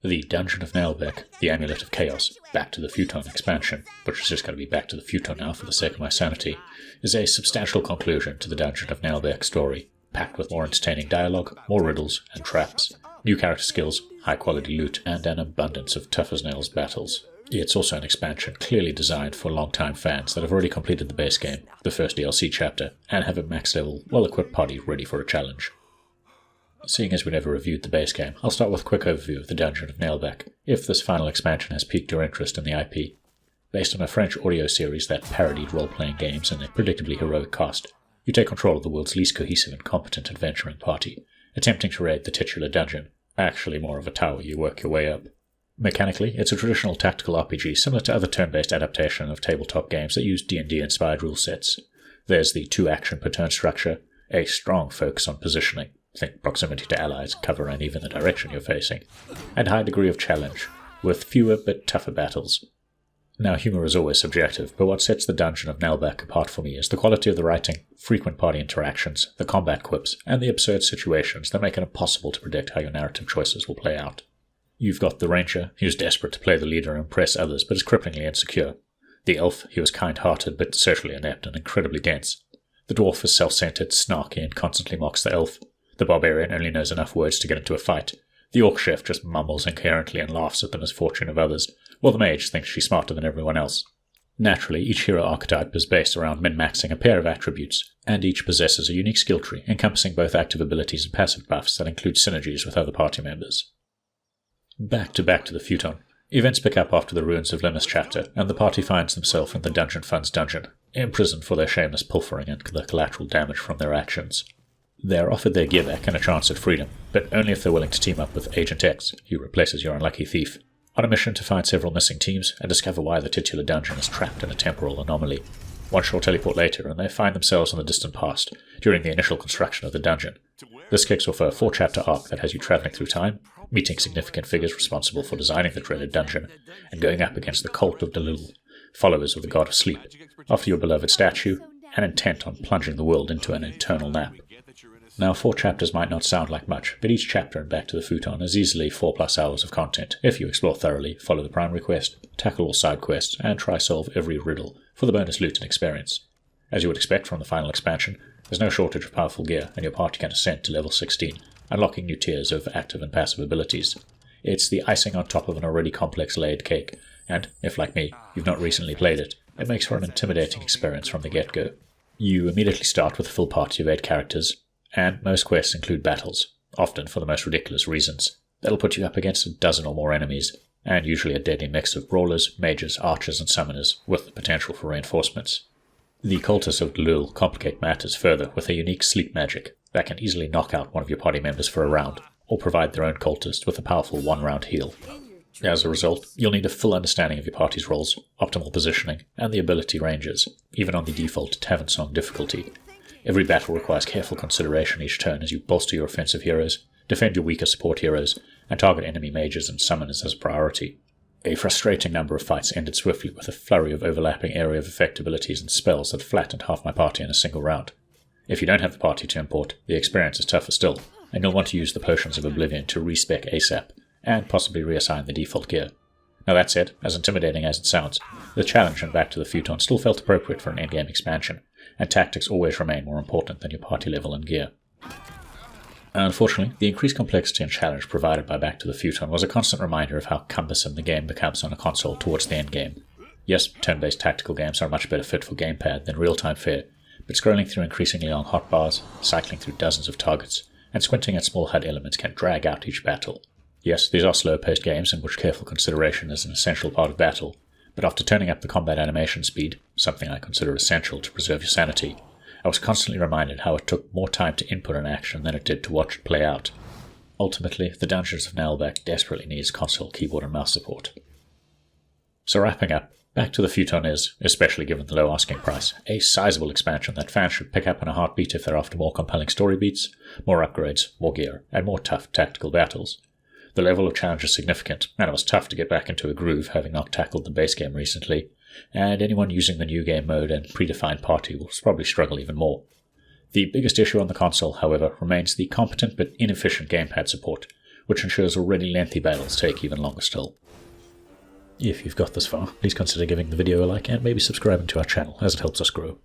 The Dungeon of Naheulbeuk, the Amulet of Chaos, Back to the Futon expansion, which is just going to be Back to the Futon now for the sake of my sanity, is a substantial conclusion to the Dungeon of Naheulbeuk story, packed with more entertaining dialogue, more riddles and traps, new character skills, high-quality loot, and an abundance of tough-as-nails battles. It's also an expansion clearly designed for long-time fans that have already completed the base game, the first DLC chapter, and have a max-level, well-equipped party ready for a challenge. Seeing as we never reviewed the base game, I'll start with a quick overview of the Dungeon of Naheulbeuk, if this final expansion has piqued your interest in the IP. Based on a French audio series that parodied role-playing games and a predictably heroic cast, you take control of the world's least cohesive and competent adventuring party, attempting to raid the titular dungeon, actually more of a tower you work your way up. Mechanically, it's a traditional tactical RPG similar to other turn-based adaptations of tabletop games that use D&D-inspired rule sets. There's the 2-action per turn structure, a strong focus on positioning, think proximity to allies, cover, and even the direction you're facing, and high degree of challenge, with fewer but tougher battles. Now, humour is always subjective, but what sets the Dungeon of Naheulbeuk apart for me is the quality of the writing, frequent party interactions, the combat quips, and the absurd situations that make it impossible to predict how your narrative choices will play out. You've got the ranger, who's desperate to play the leader and impress others, but is cripplingly insecure. The elf, who is kind-hearted but socially inept and incredibly dense. The dwarf is self-centered, snarky, and constantly mocks the elf. The barbarian only knows enough words to get into a fight. The orc chef just mumbles incoherently and laughs at the misfortune of others, while the mage thinks she's smarter than everyone else. Naturally, each hero archetype is based around min-maxing a pair of attributes, and each possesses a unique skill tree encompassing both active abilities and passive buffs that include synergies with other party members. Back to the Futon. Events pick up after the Ruins of Limmus chapter, and the party finds themselves in the Dungeon Fund's dungeon, imprisoned for their shameless pilfering and the collateral damage from their actions. They are offered their gear back and a chance at freedom, but only if they're willing to team up with Agent X, who replaces your unlucky thief, on a mission to find several missing teams and discover why the titular dungeon is trapped in a temporal anomaly. One short teleport later, and they find themselves in the distant past, during the initial construction of the dungeon. This kicks off a 4-chapter arc that has you travelling through time, meeting significant figures responsible for designing the dreaded dungeon, and going up against the cult of Delul, followers of the god of sleep, after your beloved statue, and intent on plunging the world into an eternal nap. Now, 4 chapters might not sound like much, but each chapter in Back to the Futon is easily 4+ hours of content if you explore thoroughly, follow the primary quest, tackle all side quests, and try solve every riddle for the bonus loot and experience. As you would expect from the final expansion, there's no shortage of powerful gear, and your party can ascend to level 16, unlocking new tiers of active and passive abilities. It's the icing on top of an already complex layered cake, and, if like me, you've not recently played it, it makes for an intimidating experience from the get-go. You immediately start with a full party of 8 characters, and most quests include battles, often for the most ridiculous reasons. That'll put you up against a dozen or more enemies, and usually a deadly mix of brawlers, mages, archers, and summoners, with the potential for reinforcements. The cultists of Delul complicate matters further with a unique sleep magic that can easily knock out one of your party members for a round, or provide their own cultist with a powerful 1-round heal. As a result, you'll need a full understanding of your party's roles, optimal positioning, and the ability ranges, even on the default Tavern Song difficulty. Every battle requires careful consideration each turn as you bolster your offensive heroes, defend your weaker support heroes, and target enemy mages and summoners as a priority. A frustrating number of fights ended swiftly with a flurry of overlapping area of effect abilities and spells that flattened half my party in a single round. If you don't have the party to import, the experience is tougher still, and you'll want to use the Potions of Oblivion to respec ASAP, and possibly reassign the default gear. Now that said, as intimidating as it sounds, the challenge in Back to the Futon still felt appropriate for an endgame expansion, and tactics always remain more important than your party level and gear. Unfortunately, the increased complexity and challenge provided by Back to the Futon was a constant reminder of how cumbersome the game becomes on a console towards the endgame. Yes, turn-based tactical games are a much better fit for gamepad than real-time fare, but scrolling through increasingly long hotbars, cycling through dozens of targets, and squinting at small HUD elements can drag out each battle. Yes, these are slow-paced games in which careful consideration is an essential part of battle, but after turning up the combat animation speed, something I consider essential to preserve your sanity, I was constantly reminded how it took more time to input an action than it did to watch it play out. Ultimately, the Dungeons of Naheulbeuk desperately needs console keyboard and mouse support. So wrapping up, Back to the Futon is, especially given the low asking price, a sizable expansion that fans should pick up in a heartbeat if they're after more compelling story beats, more upgrades, more gear, and more tough tactical battles. The level of challenge is significant, and it was tough to get back into a groove having not tackled the base game recently, and anyone using the new game mode and predefined party will probably struggle even more. The biggest issue on the console, however, remains the competent but inefficient gamepad support, which ensures already lengthy battles take even longer still. If you've got this far, please consider giving the video a like and maybe subscribing to our channel, as it helps us grow.